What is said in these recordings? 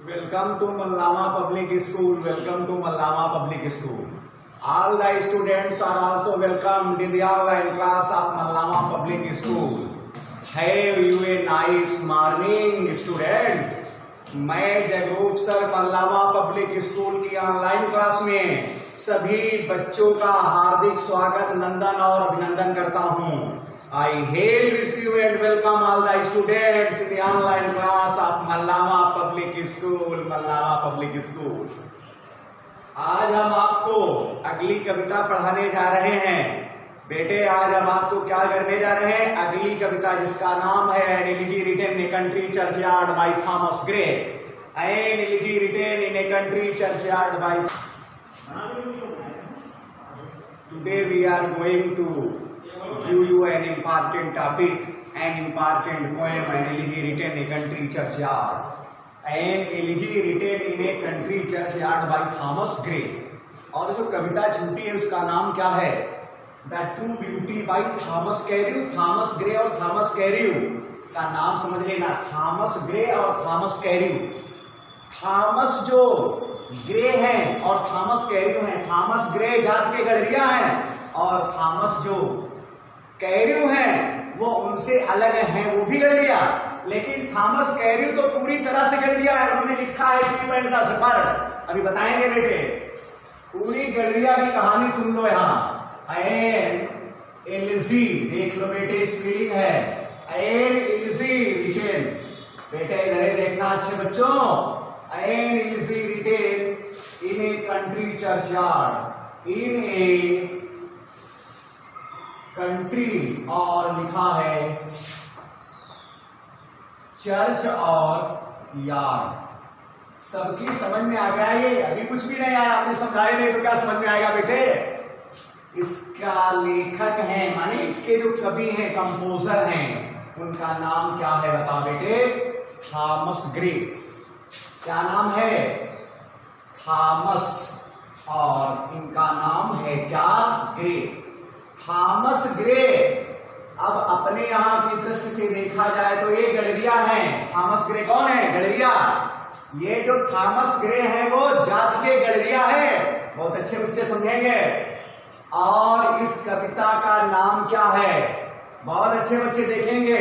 Welcome to Mallama Public School. Welcome to Mallama Public School. All the students are also welcomed in the online class of Mallama Public School. Have you a nice morning, students? मैं Jagroop sir मल्लामा public school की online class में सभी बच्चों का हार्दिक स्वागत, नंदन और अभिनंदन करता हूं। I hail, wish you and welcome all the students in the online class of Mallama Public School. Mallama Public School. आज हम आपको अगली कविता पढ़ाने जा रहे हैं। बेटे आज हम आपको क्या करने जा रहे हैं? अगली कविता जिसका नाम है An Elegy Written in a Country Churchyard by Thomas Gray. An Elegy Written in a Country Churchyard by. Today we are going to give you an important topic, an important poem, An Elegy Written in a Country Churchyard. An Elegy Written in a Country Churchyard by Thomas Gray. और जो कविता छूटी है उसका नाम क्या है? The true beauty by Thomas Carew. Thomas Gray और Thomas Carew का नाम समझ लेना, थॉमस ग्रे और थॉमस कैरियू। थॉमस जो ग्रे हैं और थॉमस कैरियू हैं। थॉमस ग्रे जात के गडरिया हैं और थॉमस जो कैरियू हैं वो उनसे अलग हैं, वो भी गडरिया। लेकिन थॉमस कैरियू तो पूरी तरह से गडरिया है। उन्होंने लिखा है सीमेंट का सफर, अभी बताएंगे बेटे। पूरी गडरिया की कहानी सुन लो यहाँ। एन एलिजी, देख लो बेटे स्पेलिंग है एन एलिजी रिटेन। बेटे इधर देखना अच्छे बच्चों। An elegy written in a country churchyard, in a country, और लिखा है चर्च और यार्ड। सबकी समझ में आ गया? ये अभी कुछ भी नहीं आया, आपने समझाया नहीं तो क्या समझ में आएगा बेटे? इसका लेखक है, माने इसके जो कवि हैं, कंपोजर हैं, उनका नाम क्या है बताओ बेटे? Thomas Gray. क्या नाम है? थॉमस, और इनका नाम है क्या? ग्रे। Thomas Gray. अब अपने यहां की दृष्टि से देखा जाए तो ये गडरिया हैं। थॉमस ग्रे कौन है? गडरिया। ये जो थॉमस ग्रे हैं वो जात के गडरिया है। बहुत अच्छे बच्चे समझेंगे। और इस कविता का नाम क्या है? बहुत अच्छे बच्चे देखेंगे।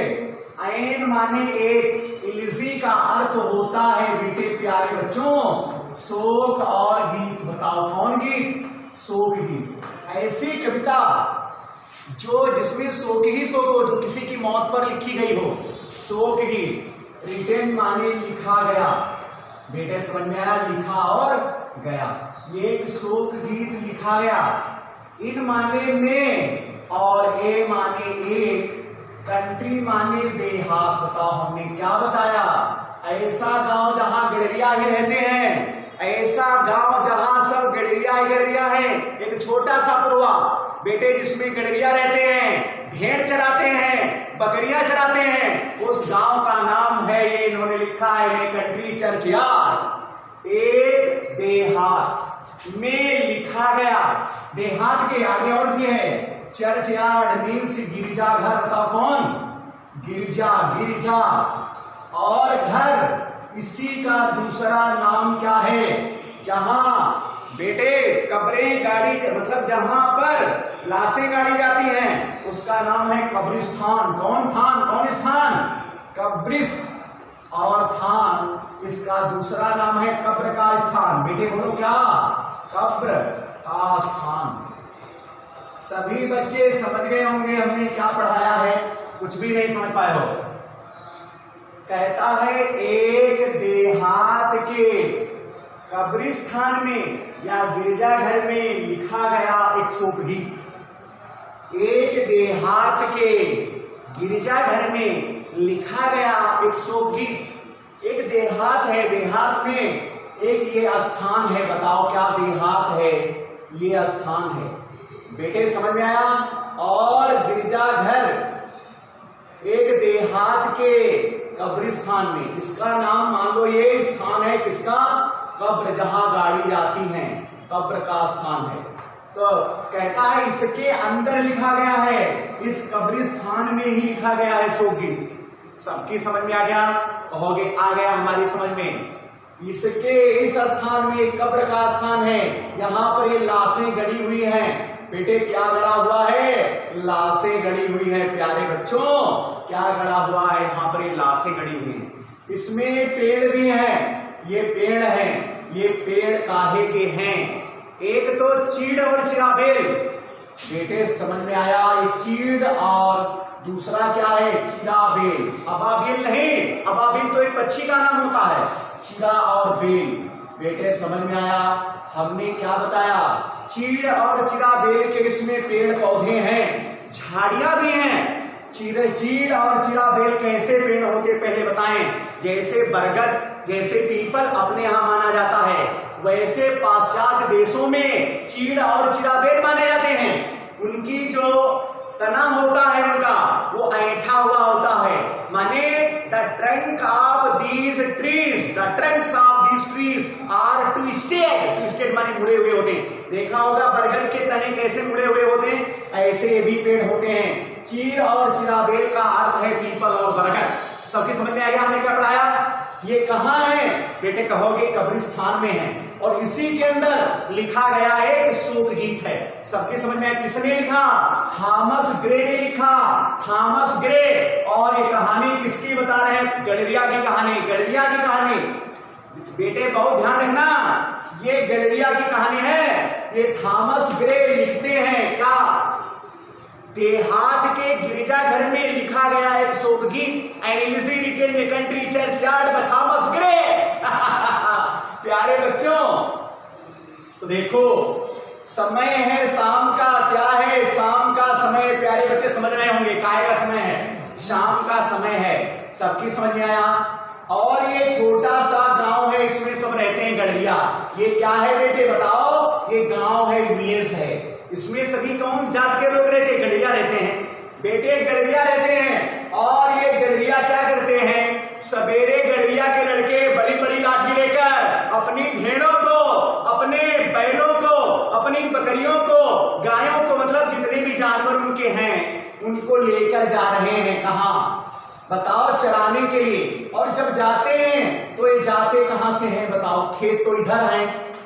ऐन माने एक, इलिजी का अर्थ होता है बेटे प्यारे बच्चों शोक और गीत। बताओ कौन गीत? शोक गीत। ऐसी कविता जो जिसमें शोक ही शोक हो, जो किसी की मौत पर लिखी गई हो, शोक गीत। रिटेन माने लिखा गया। बेटे समझ में आया? लिखा और गया। ये एक शोक गीत लिखा गया। इन माने में, और ए माने एक, कंट्री माने देहात। बताओ हमने क्या बताया? ऐसा गांव जहां गडरिया ही रहते हैं, ऐसा गांव जहां सब गडरिया ही गडरिया है। एक छोटा सा पुरवा बेटे जिसमें गडरिया रहते हैं, भेड़ चराते हैं, बकरियां चराते हैं, उस गांव का नाम है, ये इन्होंने लिखा है, कंट्री चर्चयार्ड। एक देहात में लिखा गया। देहात के आगे और क्या है? चर्चयार्ड मीन्स गिरजाघर। बताओ कौन? गिरजा, गिरजा और घर। इसी का दूसरा नाम क्या है? जहां बेटे कब्रें गाड़ी, मतलब जहां पर लाशें गाड़ी जाती हैं, उसका नाम है कब्रिस्तान। कौन थान? कौन स्थान? कब्रिस। और थान इसका दूसरा नाम है कब्र का स्थान। बेटे बोलो क्या? कब्र का स्थान। सभी बच्चे समझ गए होंगे हमने क्या पढ़ाया है? कुछ भी नहीं समझ पाए हो? कहता है एक देहात के कब्रिस्तान में या गिरजाघर में लिखा गया एक शोक गीत। एक देहात के गिरजाघर में लिखा गया एक शोक गीत। एक देहात है, देहात में एक ये स्थान है। बताओ क्या देहात है? ये स्थान है। बेटे समझ में आया? और गिरजाघर एक देहात के कब्रिस्तान में, इसका नाम मान लो ये स्थान है किसका? कब्र, जहां गाड़ी जाती है, कब्र का स्थान है। तो कहता है इसके अंदर लिखा गया है, इस कब्रिस्तान में ही लिखा गया है शोक गीत। सबकी समझ में आ गया? कहोगे आ गया हमारी समझ में। इसके इस स्थान में एक कब्र का स्थान है, यहाँ पर ये लाशें गड़ी हुई हैं। बेटे क्या गड़ा हुआ है? लाशें गड़ी हुई है। प्यारे बच्चों क्या गड़ा हुआ है? यहाँ पर ये लाशें गड़ी हुई हैं। इसमें पेड़ भी हैं, ये पेड़ हैं। ये पेड़ काहे के हैं? एक तो चीड़ और चिराबेल। बेटे समझ में आया? ये चीड़ और दूसरा क्या है? चिराबेल। अबाबिल नहीं, अबाबिल तो एक पक्षी का नाम होता है। चिरा और बेल। बेटे समझ में आया? हमने क्या बताया? चीड़ और चिराबेल के इसमें पेड़ पौधे हैं, झाड़ियां भी हैं। चीड़ और चिराबेल कैसे पेड़ होते पहले बताएं। जैसे बरगद, जैसे पीपल अपने यहाँ माना जाता है, वैसे पाश्चात्य देशों में चीड़ और चिराबेल माने जाते हैं। उनकी जो तना होता है उनका, वो ऐठा हुआ होता है। माने the trunk of these trees, the trunks of these trees are twisted. Twisted माने मुड़े हुए होते हैं। देखा होगा बरगद के तने कैसे मुड़े हुए होते हैं, ऐसे ये भी पेड़ होते हैं। चीड़ और चिराबेल का अर्थ है पीपल और बरगद। सबके समझ में आ गया हमने क्या पढ़ाया? ये कहाँ है? बेटे कहोगे कब्रिस्तान में है। और इसी के अंदर लिखा गया एक शोक गीत है। सबके समझ में आया? किसने लिखा? थॉमस ग्रे ने लिखा। Thomas Gray. और ये कहानी किसकी बता रहे हैं? गडरिया की कहानी। गडरिया की कहानी बेटे बहुत ध्यान रखना, ये गडरिया की कहानी है। ये थॉमस ग्रे लिखते हैं क्या? देहात के गिरजाघर में लिखा गया एक शोक गीत, elegy written in country churchyard by Thomas Gray. प्यारे बच्चों तो देखो समय है शाम का। क्या है? शाम का समय। प्यारे बच्चे समझ रहे होंगे काहे का समय है? शाम का समय है। सबकी समझ में आया? और ये छोटा सा गांव है, इसमें सब रहते हैं गडरिया। ये क्या है बेटे बताओ? ये गांव है, विलेज है। इसमें सभी कौन जात के लोग रहते हैं? गडरिया रहते हैं। बेटे गडरिया रहते हैं। और ये गडरिया क्या करते हैं? सवेरे गडरिया के लड़के बड़ी बड़ी लाठी लेकर अपनी भेड़ों को, अपने बैलों को, अपनी बकरियों को, गायों को, मतलब जितने भी जानवर उनके हैं उनको लेकर जा रहे हैं। कहाँ बताओ? चराने के लिए। और जब जाते हैं तो ये जाते कहां से हैं बताओ? खेत तो इधर है,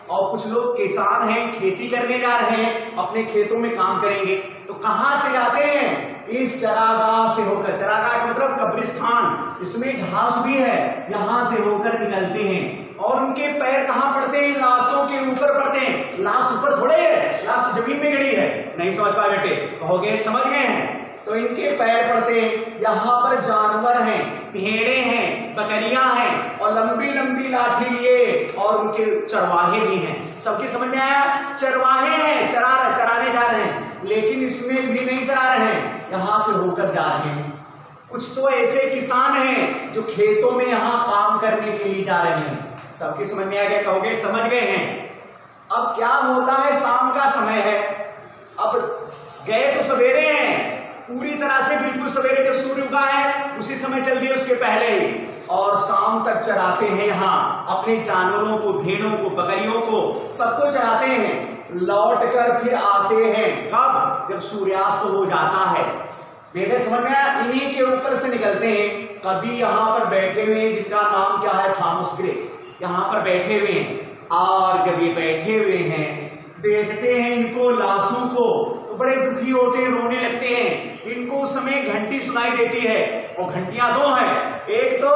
और कुछ लोग किसान हैं, खेती करने जा रहे हैं, अपने खेतों में काम करेंगे। तो कहां से जाते हैं? इस चरागाह से होकर। चरागाह का मतलब कब्रिस्तान। इसमें घास भी है, यहां से होकर निकलते हैं। और उनके पैर कहां पड़ते हैं? लाशों के ऊपर पड़ते हैं। लाश ऊपर थोड़े है, लाश जमीन में गड़ी है। नहीं समझ पाए बेटे? कहोगे समझ गए हैं। तो इनके पैर पड़ते हैं। यहाँ पर जानवर हैं, भेड़े हैं, बकरियां हैं, और लंबी लंबी लाठी लिए, और उनके चरवाहे भी हैं। सबकी समझ में आया? चरवाहे हैं, चराने जा रहे हैं। लेकिन इसमें भी नहीं चरा रहे हैं, यहाँ से होकर जा रहे हैं। कुछ तो ऐसे किसान हैं जो खेतों में यहाँ काम करने के लिए जा रहे हैं। सबकी समझ में आ गया? कहोगे समझ गए हैं। अब क्या होता है? शाम का समय है। अब गए तो सवेरे हैं, पूरी तरह से बिल्कुल सवेरे जब सूर्य उगा है उसी समय चल दिए, उसके पहले ही। और शाम तक चराते हैं यहाँ अपने जानवरों को, भेड़ों को, बकरियों को, सबको चराते हैं। लौट कर फिर आते हैं कब? जब सूर्यास्त हो जाता है। बेटे समझ में आया? इन्हीं के ऊपर से निकलते हैं। कभी यहाँ पर बैठे हुए हैं जिनका नाम क्या है? Thomas Gray. यहाँ पर बैठे हुए हैं, और जब ये बैठे हुए हैं देखते हैं इनको, लाशों को, तो बड़े दुखी होते हैं, रोने लगते हैं। इनको उस समय घंटी सुनाई देती है, और घंटियां दो हैं। एक तो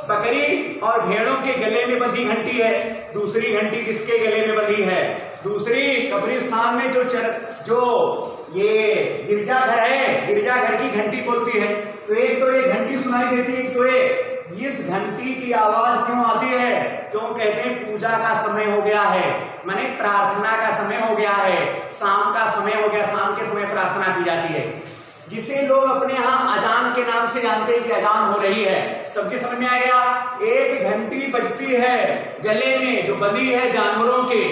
बकरी और भेड़ों के गले में बंधी घंटी है, दूसरी घंटी किसके गले में बंधी है? दूसरी कब्रिस्तान में जो ये गिरजाघर है, गिरजाघर की घंटी बोलती है। तो एक तो ये घंटी सुनाई देती है, तो इस घंटी की आवाज क्यों आती है? क्यों कहते हैं पूजा का समय हो गया है, माने प्रार्थना का समय हो गया है, शाम का समय हो गया, शाम के समय प्रार्थना की जाती है, जिसे लोग अपने यहाँ अजान के नाम से जानते हैं कि अजान हो रही है। सबके समझ में आ गया? एक घंटी बजती है गले में जो बंधी है जानवरों के,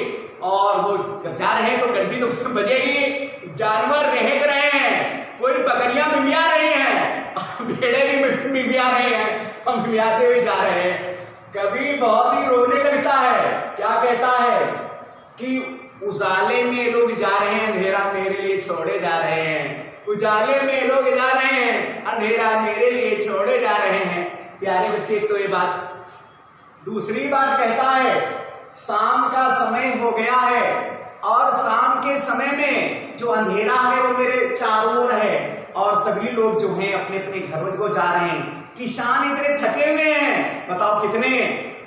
और वो जब जा रहे हैं तो घंटी तो बजेगी। जानवर रहक रहे हैं, कोई बकरियां मिमिया रही हैं, भेड़े भी मिमिया रहे हैं, हम मिमियाते हुए जा रहे हैं। कभी बहुत ही रोने लगता है, क्या कहता है कि उजाले में लोग जा रहे हैं, अंधेरा मेरे लिए छोड़े जा रहे हैं। उजाले में लोग जा रहे हैं, अंधेरा मेरे लिए छोड़े जा रहे हैं। प्यारे बच्चे, तो ये बात दूसरी बात कहता है शाम का समय हो गया है और शाम के समय में जो अंधेरा है वो मेरे चारों ओर है और सभी लोग जो हैं अपने अपने घरों को जा रहे हैं। किसान इतने थके हुए हैं, बताओ कितने,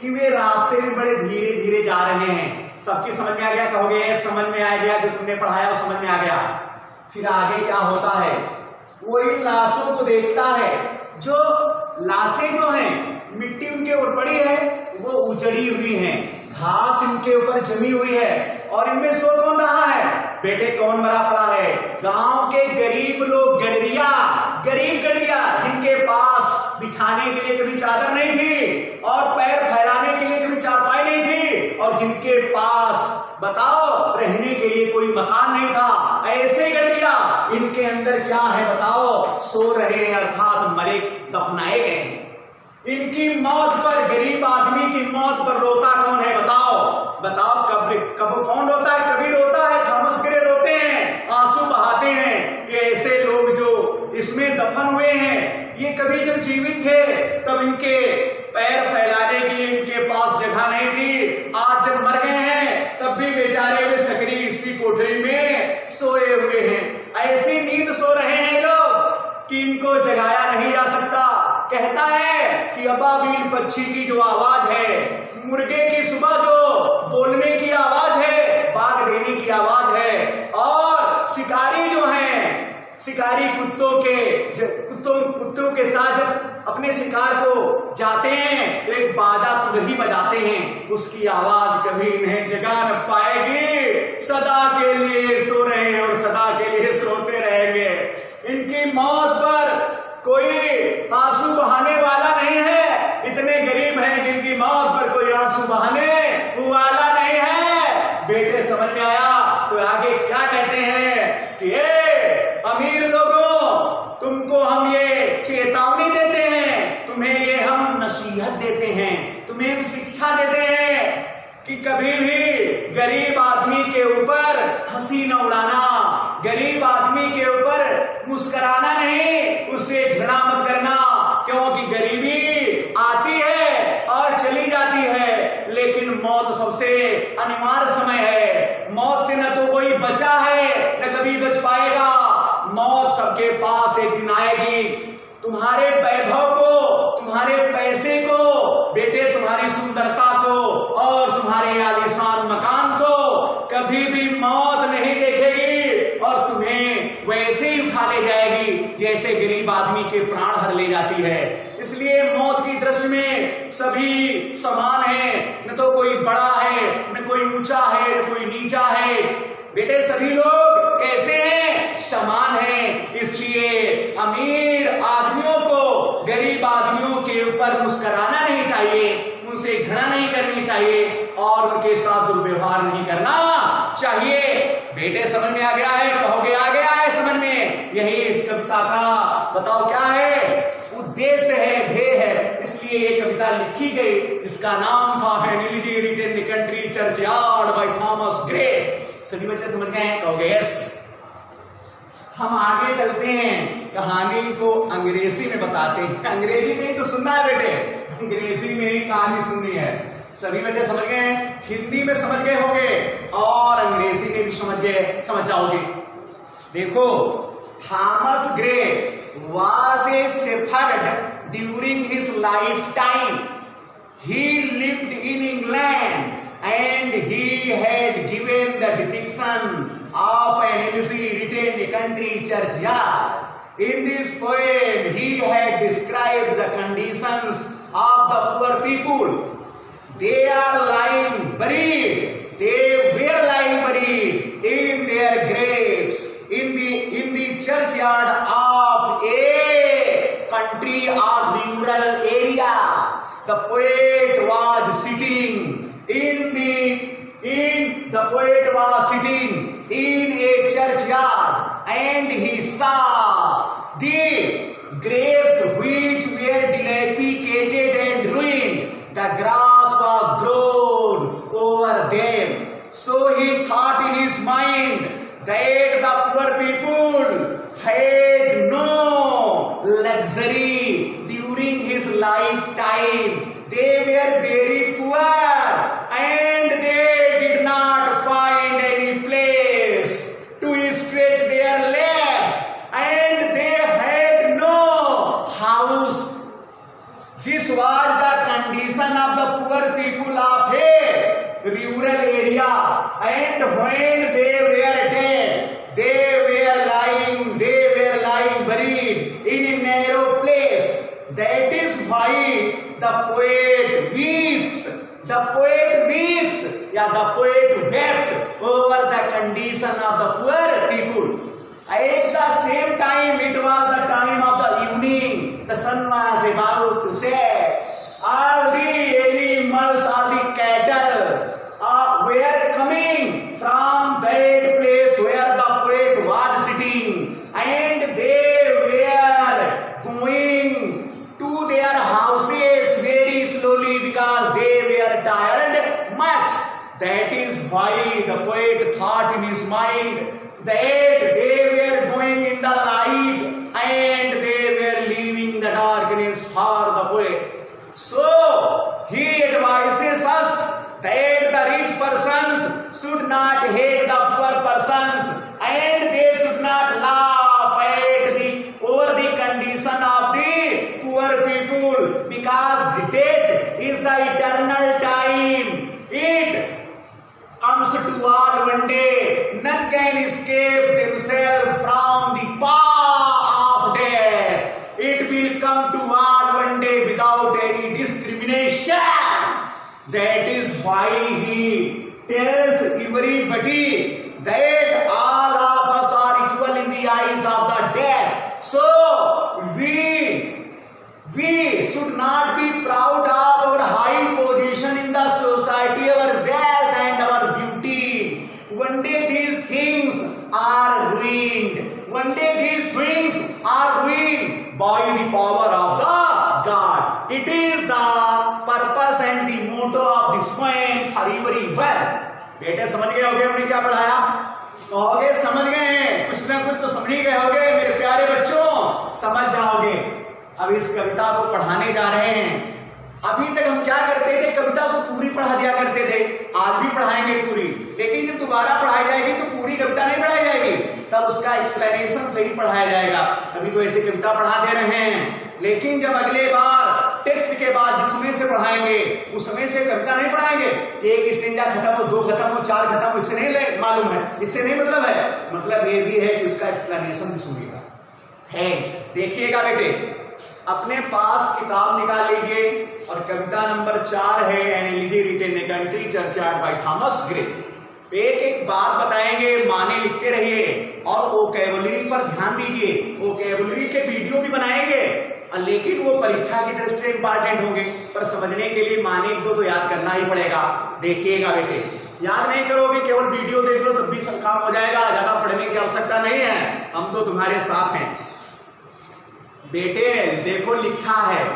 कि वे रास्ते में बड़े धीरे धीरे जा रहे हैं। सबकी समझ में आ गया? कहोगे समझ में आ गया, जो तुमने पढ़ाया वो समझ में आ गया। फिर आगे क्या होता है, वो इन लाशों को देखता है। जो लाशें जो हैं मिट्टी उनके ऊपर पड़ी है वो उजड़ी हुई है, घास इनके ऊपर जमी हुई है और इनमें सो कौन रहा है? बेटे कौन मरा पड़ा है? गांव के गरीब लोग, गडरिया, गरीब गडरिया, जिनके पास बिछाने के लिए कभी चादर नहीं थी और पैर फैलाने के लिए कभी चारपाई नहीं थी और जिनके पास बताओ रहने के लिए कोई मकान नहीं था, ऐसे गडरिया इनके अंदर क्या है बताओ? सो रहे हैं, अर्थात मरे, दफनाए गए। इनकी मौत पर, गरीब आदमी की मौत पर रोता कौन है बताओ? बताओ कब कौन रोता है? कभी रोता है, थॉमस ग्रे रोते हैं, आंसू बहाते हैं कि ऐसे लोग जो इसमें दफन हुए हैं, ये कभी जब जीवित थे तब इनके पैर फैलाने के लिए इनके पास जगह नहीं थी, आज जब मर गए हैं तब भी बेचारे वे सकरी इसी कोठरी में सोए हुए हैं। ऐसी नींद सो रहे हैं लोग कि इनको जगाया नहीं जा सकता। कहता है कि अबाबील पक्षी की जो आवाज है, मुर्गे की सुबह जो बोलने की आवाज है, बाग देने की आवाज है, और शिकारी जो हैं, शिकारी कुत्तों के साथ जब अपने शिकार को जाते हैं तो एक बाजा तुरही बजाते हैं, उसकी आवाज कभी इन्हें जगा न पाएगी। सदा के लिए सो रहे हैं और सदा के लिए सोते रहेंगे। इनकी मौत पर कोई आंसू बहाने वाला नहीं है। इतने गरीब हैं कि इनकी मौत पर कोई आंसू बहाने वाला नहीं है। बेटे समझ में आया? तो आगे क्या कहते हैं कि अमीर लोगों, तुमको हम ये चेतावनी देते हैं, तुम्हें ये हम नसीहत देते हैं, तुम्हें हम शिक्षा देते हैं कि कभी भी गरीब आदमी के ऊपर हंसी न उड़ाना, गरीब आदमी के ऊपर मुस्कुराना नहीं, उससे घृणा मत करना, क्योंकि गरीबी आती है और चली जाती है, लेकिन मौत सबसे अनिवार्य समय है। मौत से न तो कोई बचा है न कभी बच पाएगा। मौत सबके पास एक दिन आएगी। तुम्हारे वैभव को, तुम्हारे पैसे को, बेटे तुम्हारी सुंदरता को और तुम्हारे आलीशान मकान को कभी भी मौत नहीं देखेगी और तुम्हें वैसे ही उठा ले जाएगी जैसे गरीब आदमी के प्राण हर ले जाती है। इसलिए मौत की दृष्टि में सभी समान है, न तो कोई बड़ा है, न कोई ऊंचा है, न कोई नीचा है। बेटे सभी लोग कैसे हैं? समान हैं। इसलिए अमीर आदमियों को गरीब आदमियों के ऊपर मुस्कुराना नहीं चाहिए, उनसे घृणा नहीं करनी चाहिए और उनके साथ दुर्व्यवहार नहीं करना चाहिए। बेटे समझ में आ गया है? कहोगे आ गया है समझ में? यही इस कविता का बताओ क्या है? उद्देश्य है, ध्येय है। इसलिए ये कविता लिखी गई। इसका नाम था elegy written in country churchyard by Thomas Gray. सभी बच्चे समझ गए हैं? कहोगे यस। हम आगे चलते हैं, कहानी को अंग्रेजी में बताते हैं। अंग्रेजी में ही तो सुनना है बेटे, अंग्रेजी में ही कहानी सुननी है। सभी बच्चे समझ गए हैं? हिंदी में समझ गए होंगे और अंग्रेजी में भी समझ जाओगे। देखो, Thomas Gray was a shepherd during his lifetime. He lived in England and he had given the depiction of an Elysee written in country churchyard. In this poem, he had described the conditions of the poor people. They are lying buried. They were lying buried in their graves in the churchyard of a country or rural area. The poet was sitting in a churchyard and he saw the graves which were dilapidated and ruined. The grass was grown over them. So he thought in his mind that the poor people had no luxury during his lifetime. They were very river and they did not find any place to stretch their legs and they had no house. This was the condition of the poor people of a rural area, and when they were dead, they were lying buried in a narrow place. That is why the poet weeps. The poet weeps, yeah, the poet wept over the condition of the poor people. At the same time, it was the time of the evening. The sun was about to set. All the animals, all the cattle were coming from that place where the poet was sitting, and they were going to their houses very slowly because they were tired much. That is why the poet thought in his mind that they were going in the light and they were leaving the darkness for the poet. So he advises us that the rich persons should not hate the poor persons and they should not laugh at over the condition of the poor people, because death is the eternal time. It comes to all one day. None can escape themselves from the paw of death. It will come to all one day without any discrimination. That is why he tells everybody that all of us are equal in the eyes of the death. So we should not be proud of our high position in the society, our wealth and our beauty. One day these things are ruined. One day these things are ruined by the power of the God. It is the purpose and the motto of this poem for everyone. बेटे समझ गए होगे हमने क्या पढ़ाया? कहोगे समझ गए, कुछ ना कुछ तो समझ ही गए होगे मेरे प्यारे बच्चों, समझ जाओगे। अब इस कविता को पढ़ाने जा रहे हैं। अभी तक हम क्या करते थे, कविता को पूरी पढ़ा दिया करते थे, आज भी पढ़ाएंगे पूरी, लेकिन जब दोबारा पढ़ाई जाएगी तो पूरी कविता नहीं पढ़ाई जाएगी, तब उसका एक्सप्लेनेशन सही पढ़ाया जाएगा। अभी तो ऐसे कविता पढ़ा दे रहे हैं, लेकिन जब अगले बार टेक्स्ट के बाद जिसमें से पढ़ाएंगे उसमें से कविता नहीं पढ़ाएंगे। एक स्टेंजा खत्म हो, दो खत्म हो, चार खत्म हो, इससे नहीं मालूम है, इससे नहीं मतलब है। मतलब ये भी है कि उसका एक्सप्लेनेशन भी सुनिएगा। थैंक्स। देखिएगा बेटे, अपने पास किताब निकाल लीजिए और कविता नंबर 4 है analysis written a country churchyard by Thomas Gray. एक एक बात बताएंगे, माने लिखते रहिए और वोकैबुलरी पर ध्यान दीजिए। वोकैबुलरी के वीडियो भी बनाएंगे, लेकिन वो परीक्षा की दृष्टि से इंपॉर्टेंट होंगे, पर समझने के लिए माने एक दो तो याद करना ही पड़ेगा। देखिएगा बेटे, याद नहीं करोगे, केवल वीडियो देख लो तब भी सब काम हो जाएगा, ज्यादा पढ़ने की आवश्यकता नहीं है, हम तो तुम्हारे साथ हैं। बेटे देखो लिखा है,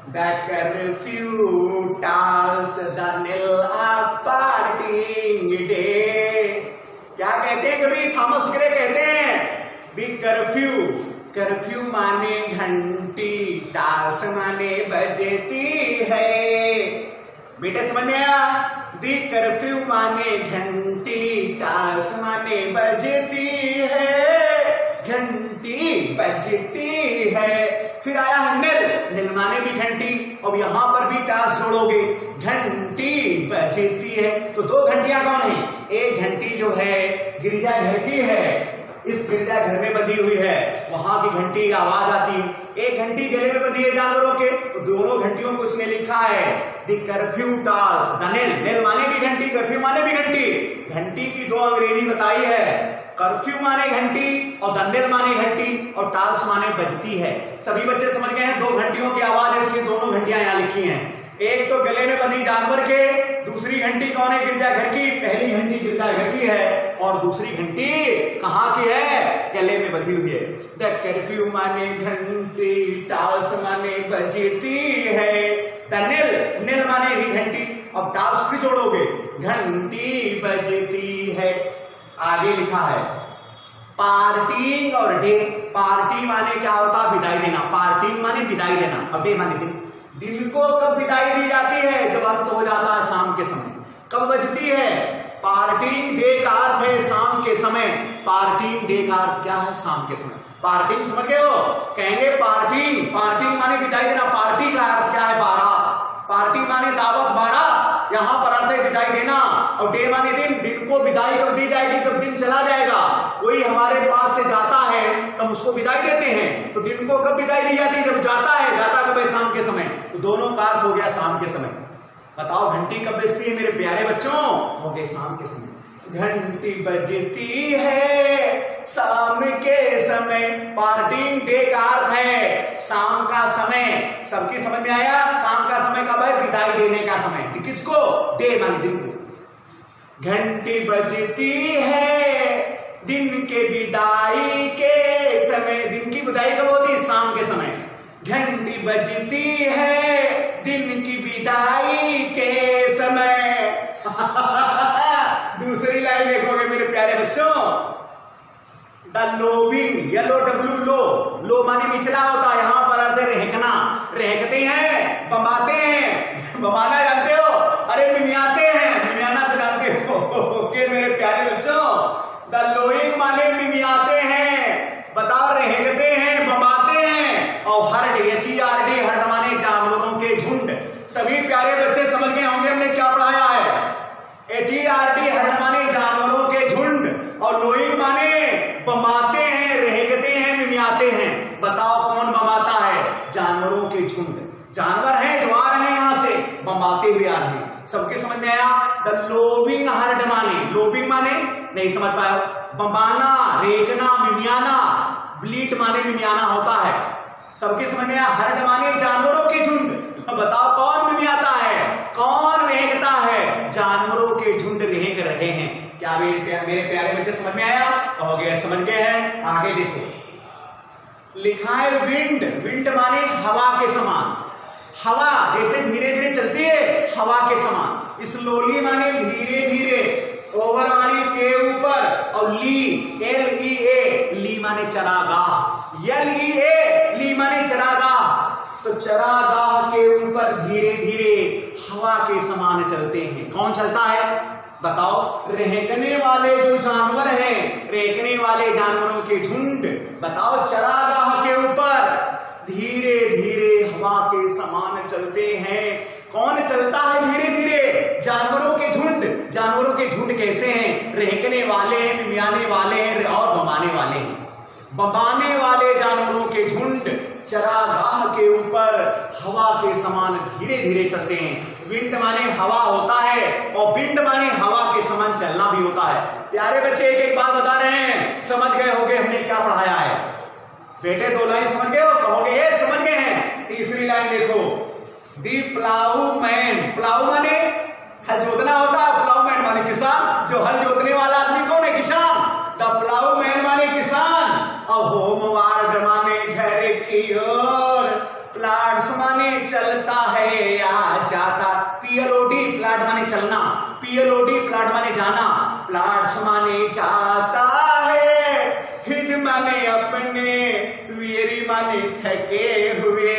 The curfew tells the knell of parting day। क्या कहते हैं कभी थॉमस ग्रे कहते हैं The curfew, कर्फ्यू माने घंटी, टास माने बजती है। बेटे समझ में आया? The curfew माने घंटी, टास माने बजती है, घंटी बजती है। फिर आया है निल, निल माने भी घंटी, अब यहां पर भी टास जोड़ोगे, घंटी बजती है। तो दो घंटियां कौन है? एक घंटी जो है गिरजाघर की है, इस गिरजाघर में बंधी हुई है, वहां की घंटी की आवाज आती है। एक घंटी गले में बंधी है जानवरों के, तो दोनों घंटियों को उसने लिखा है द कर्फ्यू टास द निल। निल माने भी घंटी, कर्फ्यू माने भी घंटी। घंटी की दो अंग्रेजी बताई है, कर्फ्यू माने घंटी और दंडेल माने घंटी और टाल्स माने बजती है। सभी बच्चे समझ गए हैं, दो घंटियों की आवाज है, इसलिए दोनों घंटियां यहां लिखी हैं। एक तो गले में बंधी जानवर के, दूसरी घंटी कौन है? गिरजाघर की। पहली घंटी गिरजाघर की है और दूसरी घंटी कहां की है? गले में बंधी हुई है। द कर्फ्यू माने घंटी, टाल्स माने बजती है, दंडेल निल माने भी घंटी, अब टाल्स भी जोड़ोगे, घंटी बजती है। आगे लिखा है पार्टिंग और डे। पार्टी माने क्या होता? विदाई देना। पार्टिंग माने विदाई देना, अब डे माने दिन। दिन को कब विदाई दी जाती है? जब अंत हो जाता कब बजती है? पार्टिंग डे का अर्थ है शाम के समय। पार्टिंग डे का अर्थ क्या है? शाम के समय। पार्टिंग समझ गए हो? कहेंगे पार्टिंग, पार्टिंग माने विदाई देना। पार्टी का अर्थ क्या है? बारात। पार्टी माने दावत, बारात। यहाँ पर अर्थ है विदाई देना। और डे माने दिन। दिन को विदाई कब दी जाएगी? जब दिन चला जाएगा। कोई हमारे पास से जाता है तब उसको विदाई देते हैं। तो दिन को कब विदाई दी जाती है? जब जाता है। जाता कब है? शाम के समय। तो दोनों का अर्थ हो गया शाम के समय। बताओ घंटी कब बजती है मेरे प्यारे बच्चों? हो गए शाम के समय। घंटी बजती है शाम के समय। पार्टिंग डे का अर्थ है शाम का समय। सबकी समझ में आया? शाम का समय कब है? विदाई देने का समय। किसको? डे माने दिन को। घंटी बजती है दिन के विदाई के समय। दिन की विदाई कब होती है? शाम के समय। घंटी बजती है दिन की विदाई के समय। दूसरी लाइन देखोगे मेरे प्यारे बच्चों, द लोविंग, येलो डब्लू लो, लो माने निचला होता है। यहां पर अर्थ है रहकना। रहकते हैं, बम्बाते हैं। बम्बाना जानते हो? अरे मिमियाते हैं, मिमियाना तो जानते हो। ओके मेरे प्यारे बच्चों, द लोइंग माने मिमियाते हैं। बताओ रहकते हैं, बम्बाते हैं। और हर्ड, HERD, हर्ड माने जानवरों के झुंड। सभी प्यारे बच्चे समझ गए होंगे हमने क्या पढ़ाया है। HERD हर्ड माने जानवरों के झुंड। और लोइंग माने बम्बाते हैं, रहकते हैं, मिमियाते हैं। बताओ कौन बम्बाता है? जानवरों के झुंड। जानवर हैं जो आ रहे हैं यहां से, बम्बाते हुए आ रहे हैं। सबके समझ में आया? द लोबिंग हर्ड माने, लोबिंग माने नहीं समझ पाया? बम्बाना, रेखना, मिमियाना। ब्लीट माने मिमियाना होता है। सबके समझ में आया? हर्ड माने जानवरों के झुंड। बताओ कौन मिमियाता है? कौन रेंगता है? जानवरों के झुंड रेंग रहे हैं। क्या मेरे प्यारे बच्चे समझ में आया? हो गया, समझ गए हैं? आगे देखो, लिखा है विंड। विंड माने हवा के समान। हवा जैसे धीरे धीरे चलती है, हवा के समान। स्लोली माने धीरे धीरे। ओवर माने के ऊपर। और ली, LEA, ली माने चरागाह। LEA, ली माने चरागाह। तो चरागाह के ऊपर धीरे धीरे हवा के समान चलते हैं। कौन चलता है? बताओ। रहकने वाले जो जानवर हैं, रहकने वाले जानवरों के झुंड। बताओ चरागाह के ऊपर धीरे धीरे हवा के समान चलते हैं। कौन चलता है धीरे धीरे? जानवरों के झुंड। जानवरों के झुंड कैसे हैं? रहकने वाले हैं, मिमियाने वाले हैं और बम्बाने वाले हैं। बम्बाने वाले जानवरों के झुंड चरागाह के ऊपर हवा के समान धीरे धीरे चलते हैं। विंड माने हवा होता है और विंड माने हवा के समान चलना भी होता है। प्यारे बच्चे एक एक बात बता रहे हैं, समझ गए होंगे हमने क्या पढ़ाया है? बेटे दो लाइन समझ गए हो? कहोगे ये समझ गए हैं। तीसरी लाइन देखो, दी प्लाऊ मैन। प्लाऊ माने हल जोतना होता है। प्लाऊ मैन माने किसान। जो हल जोतने वाला आदमी कौन है? किसान। द प्लाऊ मैन माने किसान। और होमवार्ड माने घर की ओर। प्लाट्स माने चलता है या जाता। PLOD, प्लाट माने चलना। PLOD, प्लाट माने जाना। प्लाट्स माने जाता है। हिज माने अपने, वेरी माने थके हुए,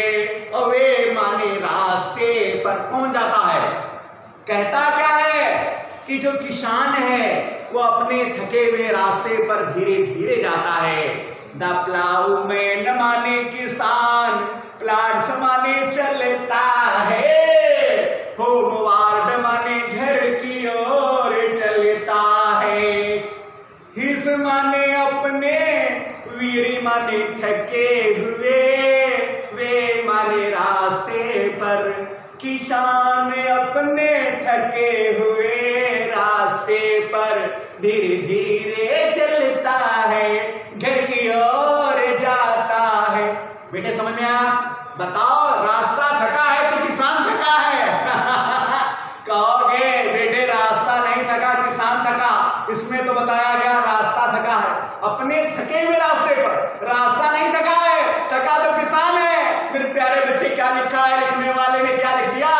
अवे माने रास्ते पर। कौन जाता है? कहता क्या है कि जो किसान है वो अपने थके हुए रास्ते पर धीरे धीरे जाता है। द प्लाऊ मैन माने किसान। प्लाट्स माने चलता है। होमवार्ड माने घर की ओर चलता है। हिस माने अपने, वीरी माने थके हुए, वे माने रास्ते पर। किसान अपने थके हुए रास्ते पर धीरे धीरे चलता है, घर की ओर जाता है। बेटे समझ में आया? बताओ रास्ता थका है कि किसान थका है? कहोगे बेटे रास्ता नहीं थका, किसान थका। इसमें तो बताया गया रास्ता थका है। अपने थके हुए रास्ते पर, रास्ता नहीं थका है। थका तो किसान है। मेरे प्यारे बच्चे क्या लिखा है? लिखने वाले ने क्या लिख दिया?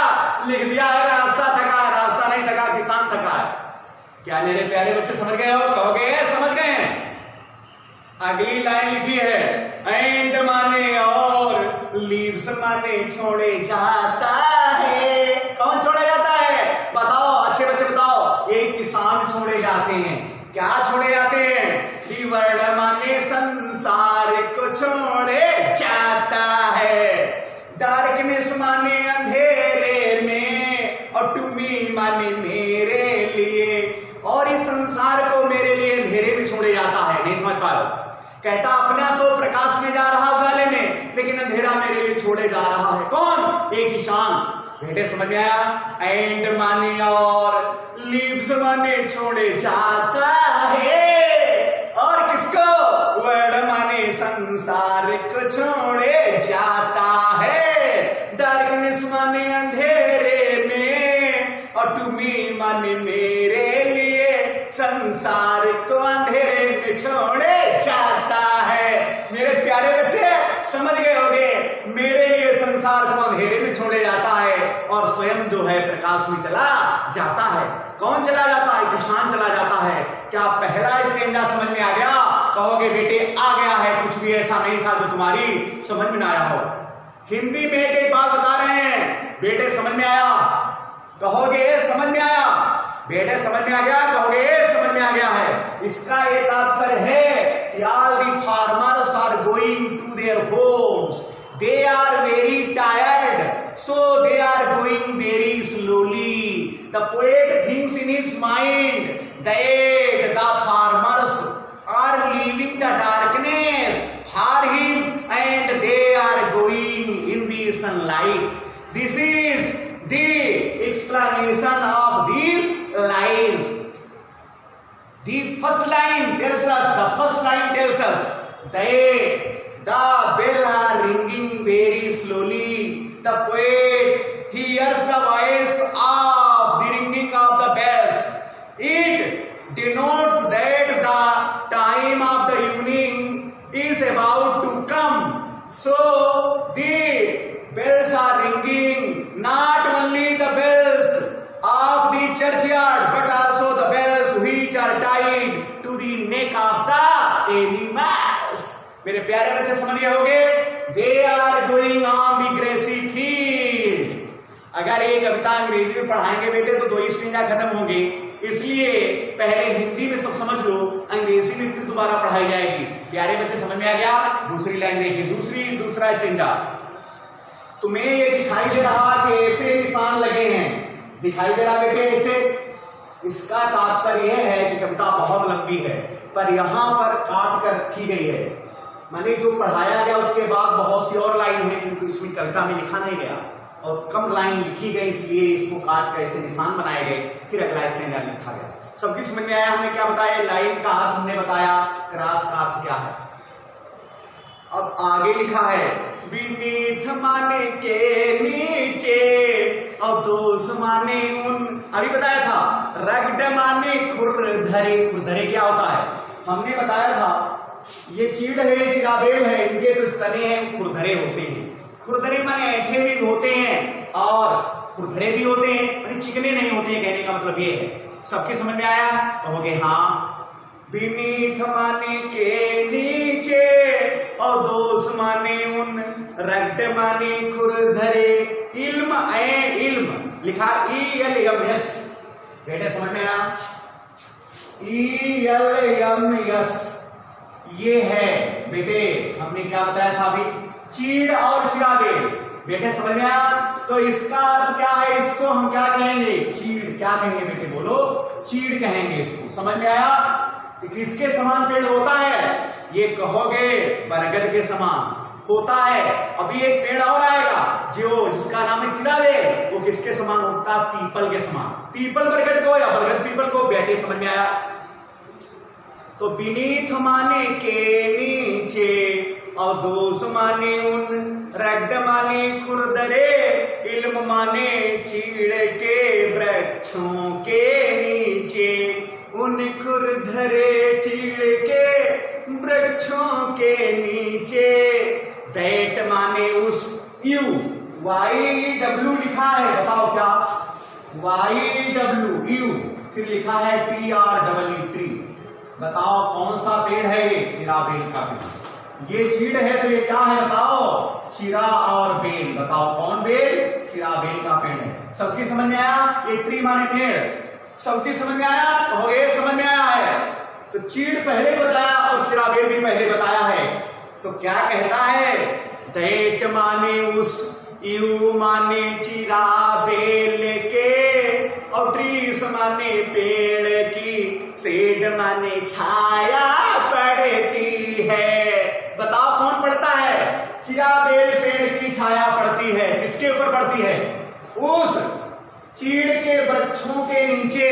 लिख दिया है रास्ता थका है। रास्ता नहीं थका, किसान थका है। क्या मेरे प्यारे बच्चे समझ गए हो? कहोगे समझ गए। अगली लाइन लिखी है, एंड माने और, लीव्स माने छोड़े जाता है। कौन छोड़ा जाता है? बताओ अच्छे बच्चे बताओ। जाते हैं। क्या छोड़े जाते हैं? दी वर्ल्ड माने संसार को छोड़े जाता है, डार्कनेस माने अंधेरे में, और टू मी माने मेरे लिए, और इस संसार को मेरे लिए अंधेरे में छोड़े जाता है। नहीं समझ पा रहे? कहता अपना तो प्रकाश में जा रहा उजाले में, लेकिन अंधेरा मेरे लिए छोड़े जा रहा है। कौन? एक ईशान। बेटे समझ में आया? एंड माने और, लीव्स माने छोड़े जाता है, और किसको? वर्ल्ड माने संसार को छोड़े जाता है, डार्कनेस माने अंधेरे में, और टू मी माने मेरे लिए संसार को अंधेरे में छोड़े जाता है। मेरे प्यारे बच्चे समझ गए होंगे, मेरे लिए संसार को अंधेरे में छोड़े जाता है और स्वयं जो है प्रकाश में चला जाता है। कौन चला जाता है? किसान चला जाता है। क्या पहला स्टेंजा समझ में आ गया? कहोगे बेटे आ गया है, कुछ भी ऐसा नहीं था जो तुम्हारी समझ में ना आया हो। हिंदी में एक बात बता रहे हैं, बेटे समझ में आया? कहोगे समझ में आया। बेटे समझ में आ गया? कहोगे समझ में आ गया है। इसका एक तात्पर्य है कि all the farmers are going to their homes, they are very tired, so they are going very slowly. The poet thinks in his mind that the farmers are leaving the darkness for him and they are going in the sunlight. This is the explanation of these lines. The first line tells us that the bell are ringing very slowly. The poet hears the voice of the ringing of the bells. It denotes that the time of the evening is about to come. So the bells are ringing, not only the bells of the churchyard but also the bells which are tied to the neck of the animals. मेरे प्यारे बच्चे समझ गए होंगे? They are going on the grassy field. अगर ये कविता अंग्रेजी में पढ़ाएंगे बेटे तो 2 स्टेंजा खत्म होंगे, इसलिए पहले हिंदी में सब समझ लो, अंग्रेजी में फिर दोबारा पढ़ाई जाएगी। प्यारे बच्चे समझ में आ गया? दूसरी लाइन देखिए, दूसरा स्टेंजा। तुम्हें ये दिखाई दे रहा कि ऐसे निशान लगे हैं, दिखाई दे रहा बेटे ऐसे। इसका तात्पर्य यह है कि कविता बहुत लंबी है पर यहां पर काट कर रखी गई है, माने जो पढ़ाया गया उसके बाद बहुत सी और लाइन है किंतु इसमें कविता में लिखा नहीं गया और कम लाइन लिखी गई, इसलिए इसको काट कर ऐसे निशान बनाए गए, फिर अगला स्टेंजा लिखा गया। सबकी समझ में आया? हमने क्या बताया? लाइन का अर्थ हमने बताया, क्रॉस का अर्थ क्या है। अब आगे लिखा है बीनीथ माने के नीचे और दोष माने उन, अभी बताया था। रगड माने खुरधरे, खुरधरे क्या होता है? हमने बताया था ये चीड़ है, चिराबेल है, इनके जो तने हैं खुरधरे होते हैं। खुरधरे माने ऐठे हुए होते हैं और खुरधरे भी होते हैं, माने चिकने नहीं होते हैं, कहने का मतलब ये है। सबके समझ में आया? कहोगे हाँ। बीनीथ माने के नीचे और दोष माने उन, रगड माने खुरधरे, इल्म इल्म लिखा ELMS। बेटे समझ में आया? ELMS ये है बेटे, हमने क्या बताया था अभी? चीड़ और चिराबेल। बेटे समझ में आया? तो इसका अर्थ क्या है? इसको हम क्या कहेंगे? चीड़। क्या कहेंगे बेटे? बोलो। चीड़ कहेंगे इसको। समझ में आया? किसके समान पेड़ होता है? ये कहोगे बरगद के समान होता है। अभी एक पेड़ और आएगा जो जिसका नाम है चिराबेल, वो किसके समान होता है? पीपल के समान। पीपल बरगद को या बरगद पीपल को? बेटे समझ में आया? तो बीनीथ माने के नीचे और दोष माने उन, रगड माने खुरदरे, इल्म माने चीड़ के वृक्षों के नीचे, उन खुरधरे चीड़ के वृक्षों के नीचे। दैट माने उस, यू YW लिखा है, बताओ क्या? YW यू, फिर लिखा है TREE ट्री। बताओ कौन सा पेड़ है ये? चिराबेल का पेड़। ये चीड़ है तो ये क्या है बताओ? चिरा और बेल। बताओ कौन बेल? चिराबेल का पेड़ है। सबकी समझ में आया? ये ट्री माने पेड़, सबकी समझ में आया? कहोगे समझ में आया है। तो चीड़ पहले बताया और चिराबेल भी पहले बताया है। तो क्या कहता है? दैट माने उस, यू माने चिराबेल के, और ट्रीस माने पेड़ की, शेड माने छाया पड़ती है। बताओ कौन पड़ता है? चिराबेल पेड़ की छाया पड़ती है। किसके ऊपर पड़ती है? उस चीड़ के वृक्षों के नीचे।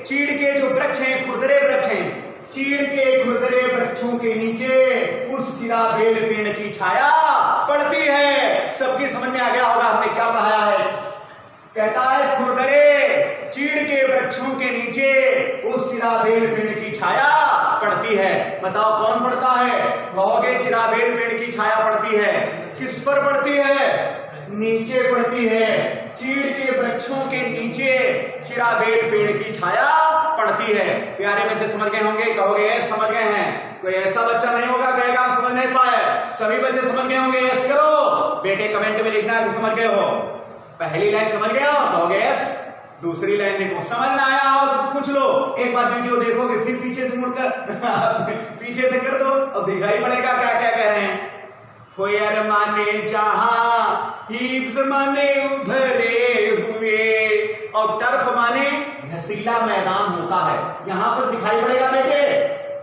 चीड़ के जो वृक्ष हैं, खुरदरे वृक्ष हैं, चीड़ के खुरदरे वृक्षों के नीचे उस चिराबेल पेड़ की छाया पड़ती है। सबकी समझ में आ गया होगा हमने क्या पढ़ाया है। कहता है खुरदरे चीड़ के वृक्षों के नीचे उस चिराबेल पेड़ की छाया पड़ती है। बताओ कौन पड़ता है? कहोगे चिराबेल पेड़ की छाया पड़ती है। किस पर पड़ती है? नीचे पड़ती है। चीड़ के वृक्षों के नीचे चिराबेल पेड़ की छाया पड़ती है। प्यारे बच्चे समझ गए होंगे? कहोगे यस समझ गए हैं। कोई ऐसा बच्चा नहीं होगा कहेगा आप समझ नहीं पाए। सभी बच्चे समझ गए होंगे? यस करो बेटे, कमेंट में लिखना कि समझ गए हो। पहली लाइन समझ गए हो? कहोगे यस। दूसरी लाइन देखो, समझ ना आया हो तो पूछ लो, एक बार वीडियो देखोगे फिर पीछे से मुड़कर पीछे से कर दो और दिखाई पड़ेगा क्या क्या कह रहे हैं। फोयर माने जहां, हीप्स माने उभरे हुए, और टर्फ माने घसीला मैदान होता है। यहां पर दिखाई पड़ेगा बेटे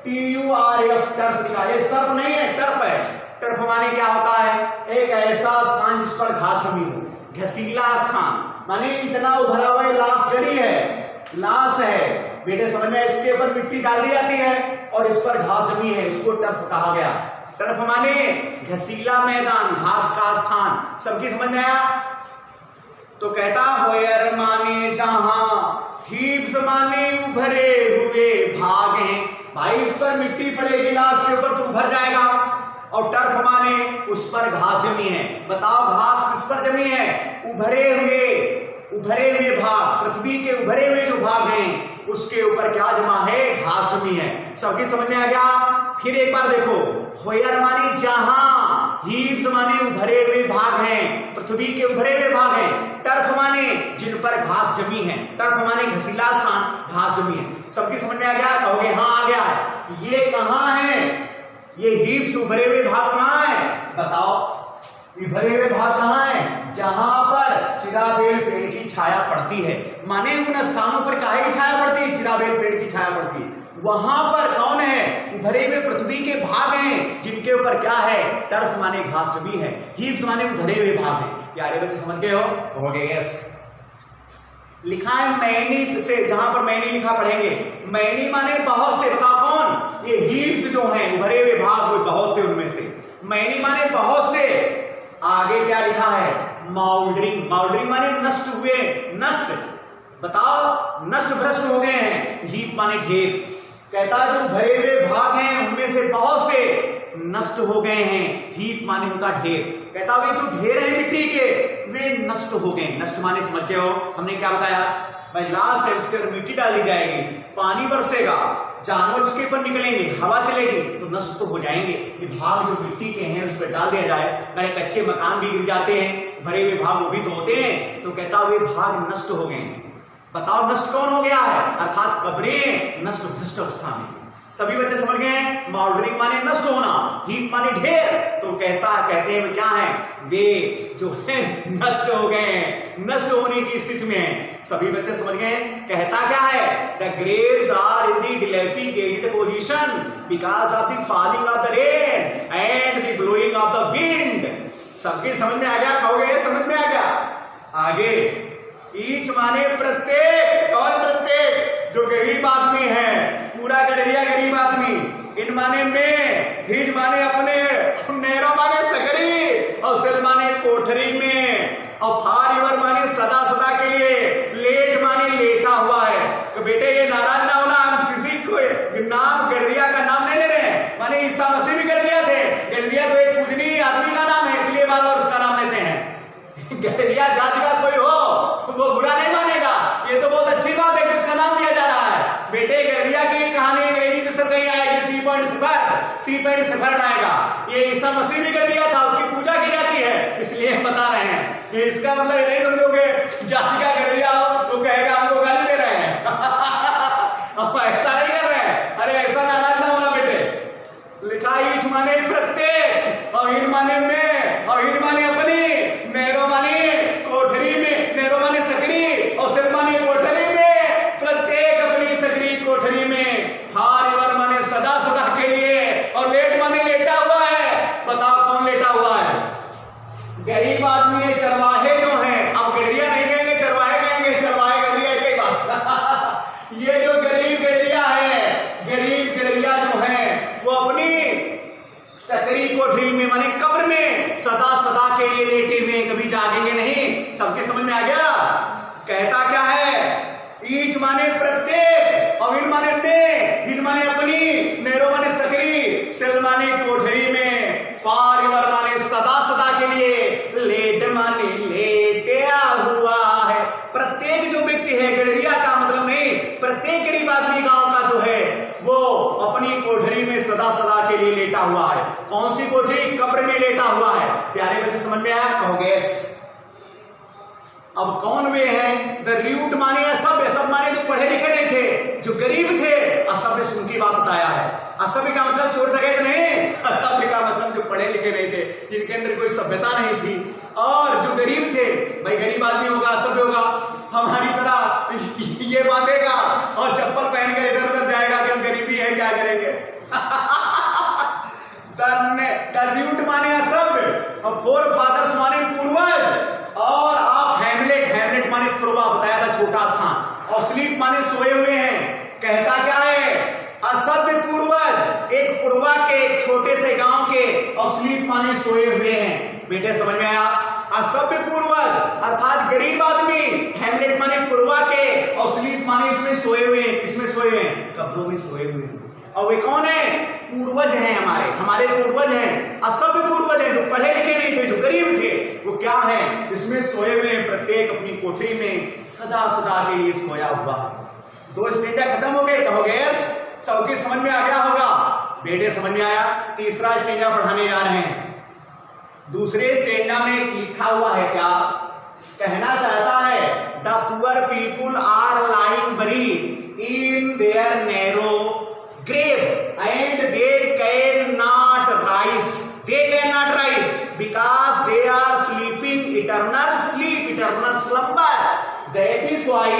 TURF, टर्फ दिखा। ये सर्फ नहीं है, टर्फ है। टर्फ माने क्या होता है? एक ऐसा स्थान जिस पर घास जमी हो। घसीला स्थान माने इतना उभरा हुआ लाश जड़ी है, लाश है बेटे, समझ में? इसके ऊपर मिट्टी डाल दी जाती है और इस पर घास जमी है, इसको टर्फ कहा गया। टर्फ माने घसीला मैदान, घास का स्थान। सबकी समझ में आया? तो कहता होयर माने जहां, हीप्स माने उभरे हुए भाग हैं। भाई इस पर मिट्टी पड़ेगी लाश के ऊपर तो उभर जाएगा। और टर्फ माने उस पर घास जमी है। बताओ घास किस पर जमी है? उभरे हुए भाग, पृथ्वी के उभरे हुए जो भाग हैं उसके ऊपर क्या जमा है? घास जमी है। सबकी समझ में आ गया? फिर एक बार देखो, होयर माने जहां, हीप्स माने उभरे हुए भाग हैं, पृथ्वी के उभरे हुए भाग हैं। टर्फ माने जिन पर घास जमी है। टर्फ माने घसीला स्थान, घास जमी है। सबकी समझ में आ गया? कहोगे हाँ आ गया है। ये कहां है? ये हीप्स उभरे हुए भाग कहां है? बताओ उभरे हुए भाग कहां है? जहां पर चिराबेल पेड़ की छाया पड़ती है। माने उन स्थानों पर काहे की छाया पड़ती है? चिराबेल पेड़ की छाया पड़ती है। वहां पर कौन है? उभरे हुए पृथ्वी के भाग हैं जिनके ऊपर क्या है? टर्फ माने घास जमी है, हीप्स माने उभरे हुए भाग हैं। प्यारे बच्चे समझ गए हो? कहोगे यस। लिखा है मैनी से, जहां पर मैनी लिखा पढ़ेंगे। मैनी माने बहुत से। बताओ कौन? ये हीप्स जो हैं उभरे हुए भाग, वो बहुत से उनमें से। मैनी माने बहुत से। आगे क्या लिखा है? माउल्डरिंग। माउल्डरिंग माने नष्ट हुए, नष्ट। बताओ नष्ट भ्रष्ट हो गए हैं। हीप माने ढेर। कहता है जो भरे हुए भाग हैं उनमें से बहुत से नष्ट हो गए हैं। हीप माने उनका ढेर। कहता वे जो ढेर है मिट्टी के वे नष्ट हो गए। नष्ट माने समझ गए हो? हमने क्या बताया? भाई लाश है, उसके ऊपर मिट्टी डाल दी जाएगी, पानी बरसेगा, जानवर उसके ऊपर निकलेंगे, हवा चलेगी तो नष्ट तो हो जाएंगे। ये भाग जो मिट्टी के हैं उस पर डाल दिया जाए, मेरे कच्चे मकान भी गिर जाते हैं, भरे हुए भाग वो भी तो होते हैं। तो कहता वे भाग नष्ट हो गए। बताओ नष्ट कौन हो गया है? अर्थात कब्रें नष्ट भ्रष्ट अवस्था में। सभी बच्चे समझ गए? माउल्डरिंग माने नष्ट होना, हीप माने ढेर। तो कैसा कहते हैं क्या है? वे जो है नष्ट हो गए, नष्ट होने की स्थिति में है। सभी बच्चे समझ गए? कहता क्या है? The graves are in the dilapidated position because of the falling of the rain and the blowing of the wind. सबकी समझ में आ गया? कहोगे समझ में आ गया? आगे ईच माने प्रत्येक। कौन प्रत्येक? जो गरीब आदमी है, पूरा गडरिया गरीब आदमी। इन माने में, हिज माने अपने, नेरो माने सकरी, और सिल माने कोठरी में, और फार इवर माने सदा सदा के लिए, लेट माने लेटा हुआ है। तो बेटे ये नाराज ना होना, हम किसी को नाम गडरिया का नाम नहीं ले रहे हैं। माने ईसा मसीह भी गडरिया थे। गडरिया तो एक पूजनीय आदमी का नाम है, इसलिए बार बार उसका नाम लेते हैं। गडरिया जाति का कोई हो वो बुरा नहीं मानेगा। ये तो बहुत अच्छी बात है कि इसका नाम लिया जा रहा है। बेटे गडरिया की कहानी अंग्रेजी में सब कहीं आएगी। सी पॉइंट सेफर्ड आएगा। ये ईसा मसीह भी गडरिया था, उसकी पूजा की जाती है, इसलिए हम बता रहे हैं। ये इसका मतलब नहीं समझोगे जाति का गडरिया हो तो कहेगा हमको गाली दे रहे हैं ईच माने प्रत्येक, अविन माने में, हिज माने अपनी, नेरो माने सकरी, सेल माने कोठरी में, फॉर एवर माने सदा सदा के लिए, लेट माने लेटा हुआ है। प्रत्येक जो व्यक्ति है, गडरिया का मतलब नहीं, प्रत्येक गरीब आदमी गांव का जो है वो अपनी कोठरी में सदा सदा के लिए लेटा हुआ है। कौन सी कोठरी? कब्र में लेटा हुआ है। प्यारे बच्चे समझ में आया? कहोगे अब कौन वे है? द रूट माने असभ्य, सब माने जो पढ़े लिखे नहीं थे, जो गरीब थे। असभ्य सुन की बात बताया है। असभ्य का मतलब चोर डकैत नहीं, असभ्य का मतलब जो पढ़े लिखे नहीं थे, जिनके अंदर कोई सभ्यता नहीं थी, और जो गरीब थे। भाई गरीब आदमी होगा, असभ्य होगा, हमारी तरह ये बांधेगा और चप्पल पहन कर इधर उधर जाएगा कि हम गरीबी है क्या करेंगे। द रूट माने असभ्य, और फोर फादर्स माने पूर्वज, और आप हैमलेट, हैमलेट माने पूर्वा बताया था, छोटा स्थान, और स्लीप माने सोए हुए हैं। कहता क्या है? असभ्य पूर्वज, एक पूर्वा के, एक छोटे से गांव के, और स्लीप माने सोए हुए हैं। बेटे समझ में आया? असभ्य पूर्वज अर्थात गरीब आदमी, हैमलेट माने पूर्वा के, और स्लीप माने इसमें सोए हुए हैं। किसमें सोए हुए हैं? कब्रों में सोए हुए हैं। और वे कौन है? पूर्वज हैं, हमारे पूर्वज हैं, असभ्य पूर्वज हैं, जो पढ़े लिखे नहीं थे, जो गरीब थे। वो क्या है? इसमें सोए हुए हैं, प्रत्येक अपनी कोठरी में सदा सदा के लिए सोया हुआ। दो स्टेजा खत्म हो गए। कहोगे सबकी समझ में आ गया होगा? बेटे समझ में आया? तीसरा स्टेजा पढ़ाने जा रहे हैं। दूसरे स्टेजा में लिखा हुआ है क्या? कहना चाहता है the poor people are lying buried in their narrow grave and they cannot rise, because they are sleeping eternal sleep, eternal slumber. That is why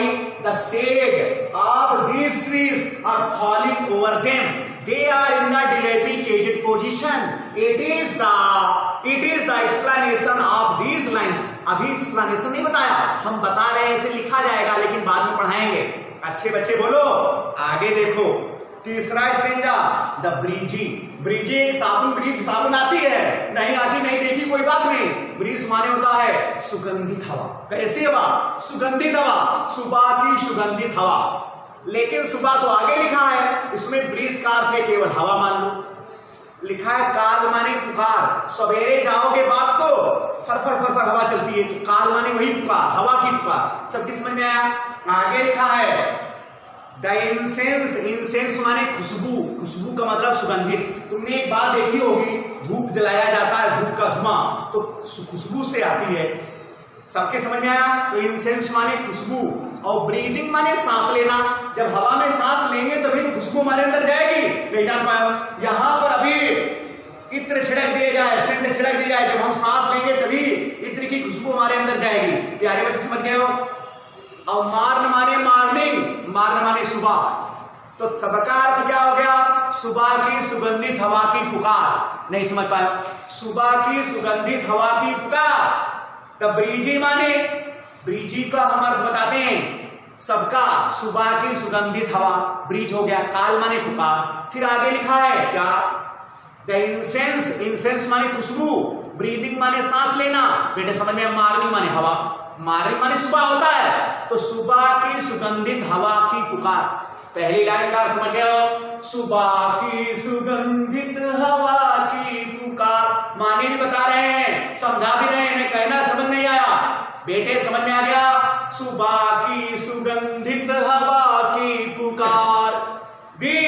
the shade of these trees are falling over them. They are in the dilapidated position. It is the explanation of these lines. अभी explanation नहीं बताया, हम बता रहे हैं, इसे लिखा जाएगा लेकिन बाद में पढ़ाएंगे। अच्छे बच्चे बोलो, आगे देखो। तीसरा स्टेंजा द ब्रीजी। ब्रीजी एक साबुन, ब्रीज साबुन आती है? नहीं आती, नहीं देखी, कोई बात नहीं। ब्रीज माने होता है सुगंधित हवा। कैसी हवा? सुगंधित हवा, सुबह की सुगंधित हवा। लेकिन सुबह तो आगे लिखा है, इसमें ब्रीज का अर्थ है केवल हवा मान लो। लिखा है काल माने पुकार, सवेरे जाओगे बाप को, फर हवा चलती है, तो काल माने वही पुकार, हवा की पुकार। सबकी समझ में आया? आगे लिखा है द इंसेंस, इंसेंस माने खुशबू, खुशबू का मतलब सुगंधित। तुमने एक बात देखी होगी, धूप जलाया जाता है, धूप का धुआं तो खुशबू से आती है। सबके समझ में आया? तो इंसेंस माने खुशबू, और ब्रीदिंग माने सांस लेना। जब हवा में सांस लेंगे तभी तो खुशबू हमारे अंदर जाएगी। नहीं जान पाए? यहां पर अभी इत्र छिड़क दिया जाए, सेंट छिड़क दिया जाए, जब हम सांस लेंगे तभी इत्र की खुशबू हमारे अंदर जाएगी। प्यारे बच्चे समझ गए हो? और मार्न माने मॉर्निंग, मार्न माने सुबह, तो सबका अर्थ क्या हो गया? सुबह की सुगंधित हवा की पुकार। नहीं समझ पाए? सुबह की सुगंधित हवा की पुकार। द ब्रीजी माने, ब्रीजी का हम अर्थ बताते हैं सबका, सुबह की सुगंधित हवा, ब्रीज हो गया। काल माने पुकार। फिर आगे लिखा है क्या? द इंसेंस, इंसेंस माने खुशबू, ब्रीदिंग माने सांस लेना। बेटे समझ में? मार्निंग माने हवा, मार्निंग माने सुबह होता है, तो सुबह की सुगंधित हवा की पुकार। पहली लाइन का समझ गए? सुबह की सुगंधित हवा की पुकार। माने भी बता रहे हैं, समझा भी रहे हैं, कहना समझ नहीं आया? बेटे समझ में आ गया? सुबह की सुगंधित हवा की पुकार। दी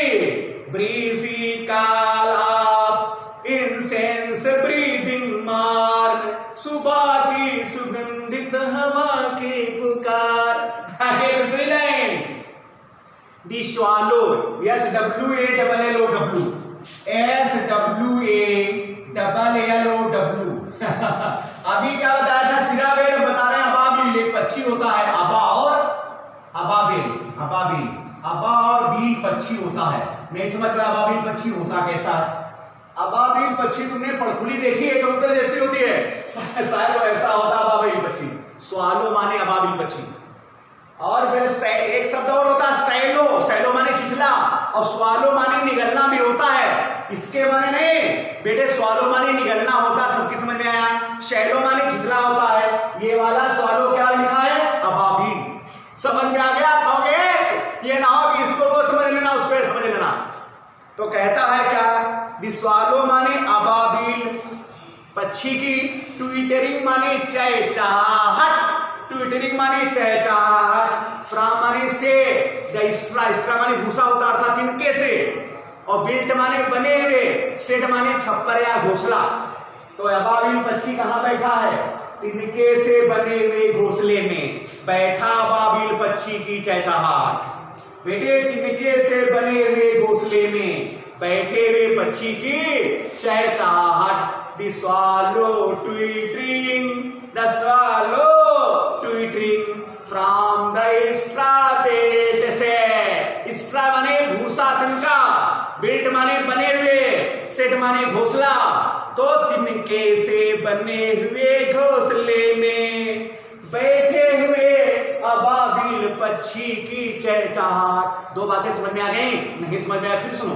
ब्रीजी काल ऑफ इंसेंस ब्रीदिंग मार्न, सुबह की सुगंधित हवा की पुकार। आगे दूसरी लाइन दी स्वालो, SWALLOW, SWALLOW। अभी क्या बताया था? चिराबेल बता रहे हैं अबाबिल, एक पक्षी होता है, अबा और अबाबिल, अबाबिल, अबा और बील पक्षी होता है। नहीं समझ में? अबाबिल पक्षी होता कैसा है? अबाबिल पक्षी तुमने पड़खुली देखी है, कबूतर जैसी होती है, शायद वैसा होता अबाबिल पक्षी। स्वालो माने अबाबिल पक्षी। और फिर एक शब्द और होता है सैलो, सैलो माने छिछला, और स्वालो माने निगलना भी होता है। इसके माने नहीं बेटे, स्वालो माने निगलना होता है। सबकी समझ में आया? शैलो माने छिछला होता है। ये वाला स्वालो क्या लिखा है? अबाबिल। समझ में आ गया? कहोगे ये ना हो कि इसको वो समझ लेना उसको ये समझ लेना। तो कहता है क्या, द स्वालो माने अबाबिल पक्षी की, ट्विटरिंग माने चहचहाहट, ट्विटरिंग माने चहचहाहट, फ्रॉम माने से, द स्ट्रा, स्ट्रा माने भूसा होता अर्थात तिनके से, और बिल्ट माने बने हुए, सेट माने छप्पर या घोंसला। तो अबाबिल पक्षी कहां बैठा है, तिनके से बने हुए घोंसले में बैठा अबाबिल पक्षी की चहचहाहट। बेटे तिनके से बने हुए घोंसले में बैठे हुए पक्षी की चहचहाहट। The swallow twittering, the swallow twittering from the straw belt से, straw माने भूसा तिनका, बेल्ट माने बने हुए, सेट माने घोंसला, तो तिनके से बने हुए घोंसले में बैठे हुए अबाबिल पक्षी की चहचहाहट। दो बातें समझ में आ गई? नहीं समझ में आया फिर सुनो।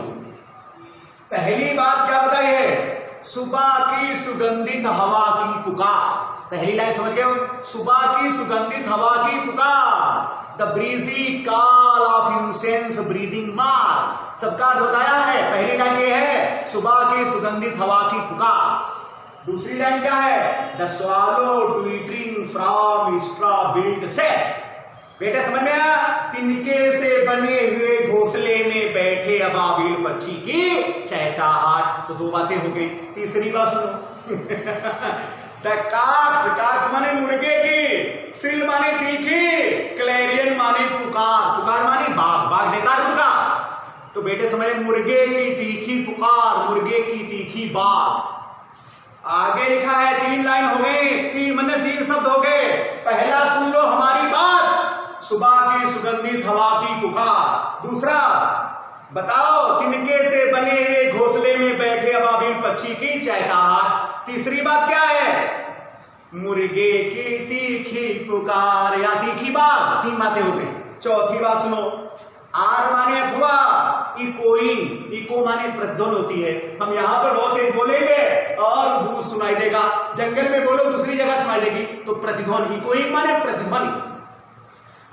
पहली बात क्या बताई है, सुबह की सुगंधित हवा की पुकार। पहली लाइन समझ गए हो, सुबह की सुगंधित हवा की पुकार, the breezy call of incense breathing मार। सबका अर्थ बताया है। पहली लाइन ये है, सुबह की सुगंधित हवा की पुकार। दूसरी लाइन क्या है, the swallow twittering from straw built set. बेटा समझ में आया, तिनके से बने हुए घोंसले में बैठे अबाबिल पक्षी की चहचहाहट। तो दो बातें हो गई। तीसरी बात सुनो, द काक्स, काक्स माने मुर्गे की, श्रिल माने तीखी, क्लैरियन माने पुकार, पुकार माने बाग, बाग देता है पुकार। तो बेटे समझे, मुर्गे की तीखी पुकार, मुर्गे की तीखी बाग। आगे लिखा है, तीन लाइन हो गई, तीन शब्द हो गए। पहला सुन लो हमारी बात, सुबह की सुगंधित हवा की पुकार। दूसरा बताओ, तिनके से बने हुए घोंसले में बैठे अबाबिल पक्षी की चहचहाहट। तीसरी बात क्या है, मुर्गे की तीखी पुकार या तीखी बात। तीन बातें हो गई। चौथी बात सुनो, आर माने अथवा, इकोइंग, इको माने प्रतिध्वनि होती है। हम यहाँ पर बहुत तेज बोलेंगे और दूर सुनाई देगा, जंगल में बोलो दूसरी जगह सुनाई देगी। तो प्रतिध्वनि, इकोइंग माने प्रतिध्वनि।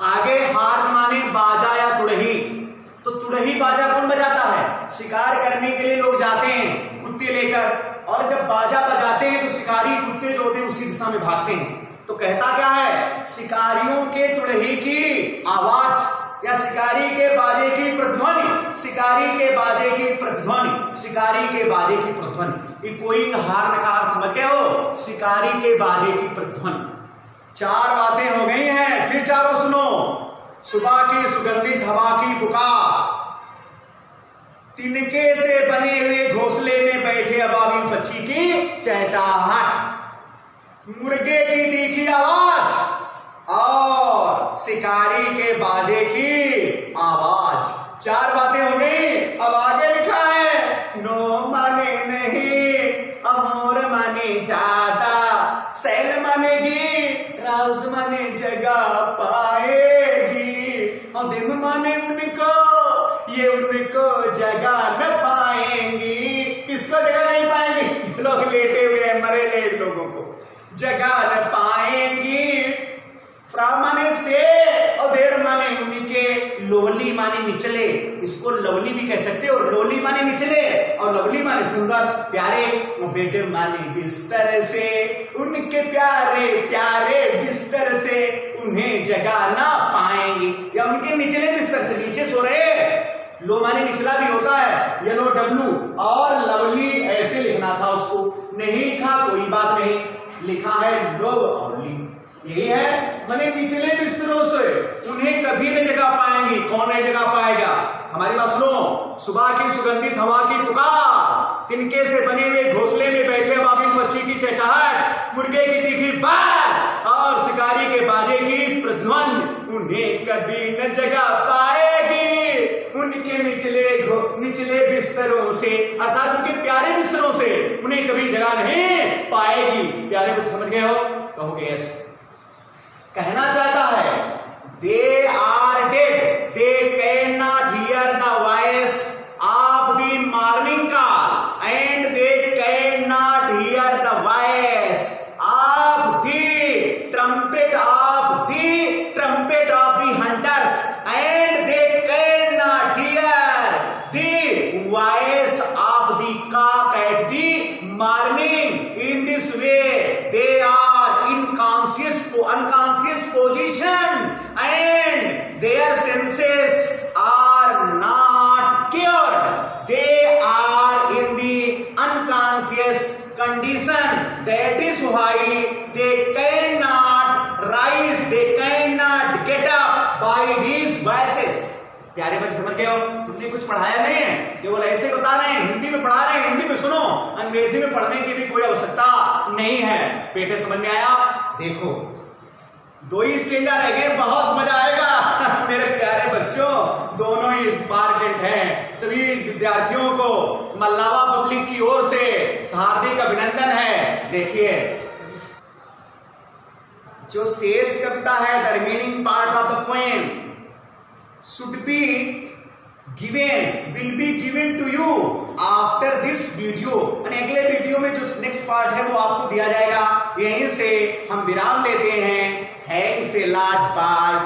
आगे हार्न माने बाजा या तुड़ही। तो तुड़ही बाजा कौन बजाता है, शिकार करने के लिए लोग जाते हैं कुत्ते लेकर, और जब बाजा बजाते हैं तो शिकारी कुत्ते जो होते हैं उसी दिशा में भागते हैं। तो कहता क्या है, शिकारियों के तुड़ही की आवाज या शिकारी के बाजे की प्रतिध्वनि, शिकारी के बाजे की प्रतिध्वनि, शिकारी के बाजे की प्रतिध्वनि। इकोइंग हार्न का अर्थ समझ गए हो, शिकारी के बाजे की प्रतिध्वनि। चार बातें हो गई हैं, फिर चारों सुनो। सुबह की सुगंधित हवा की पुकार, तिनके से बने हुए घोंसले में बैठे अबाबिल पक्षी की चहचहाहट, मुर्गे की तीखी आवाज और शिकारी के बाजे की आवाज। चार बातें हो गई। अब आगे लिखा है, नो माने नहीं, अमोर माने ज्यादा, सैल मानेगी, राउस माने जगह पाएगी, और दिन माने उनको, ये उनको जगह न पाएंगी। किसको जगह नहीं पाएंगी, लोग लेटे हुए हैं, मरे लेट लोगों को जगह न पाएंगी। फ्रा माने से और देर माने उनके, लोली माने निचले, इसको लवली भी कह सकते हो। लोली माने निचले और लवली माने सुंदर प्यारे। वो बेड माने बिस्तर से, उनके प्यारे प्यारे बिस्तर से उन्हें जगह ना पाएंगे, या उनके निचले बिस्तर से, नीचे सो रहे। लो माने निचला भी होता है, येलो डब्लू, और लवली ऐसे लिखना था उसको, नहीं लिखा कोई बात नहीं, लिखा है लो और ली। यही है, माने निचले बिस्तरों से उन्हें कभी न जगह पाएंगी। कौन नहीं जगह पाएगा, हमारी बात सुनो। सुबह की सुगंधित हवा की पुकार, तिनके से बने हुए घोंसले में बैठे अबाबिल पक्षी की चहचहाहट, मुर्गे की तीखी बात और शिकारी के बाजे की प्रतिध्वनि उन्हें कभी न जगह पाएगी। उनके निचले बिस्तरों से, अर्थात उनके प्यारे बिस्तरों से उन्हें कभी जगह नहीं पाएगी। प्यारे कुछ समझ गए हो, कहोगे यस। कहना चाहता है, they are dead, they can not hear the voice of the morning call, and they can not hear the voice of the trumpet of the hunters, and they by these voices. प्यारे बच्चे समझ गए हो, तुमने कुछ पढ़ाया नहीं है, केवल ऐसे बता रहे हैं, हिंदी में पढ़ा रहे हैं, हिंदी में सुनो, अंग्रेजी में पढ़ने की भी कोई आवश्यकता नहीं है। बेटे समझ में आया? देखो 2 ही स्टैंडर्ड रह गए, बहुत मजा आएगा मेरे प्यारे बच्चों, दोनों ही इंपॉर्टेंट हैं। सभी विद्यार्थियों को मल्लावा पब्लिक की ओर से हार्दिक अभिनंदन है। देखिए जो शेष कविता है, the remaining part of the poem should be will be given to you after this video। यानी अगले वीडियो में जो नेक्स्ट पार्ट है वो आपको दिया जाएगा। यहीं से हम विराम लेते हैं। Thanks a lot, bye.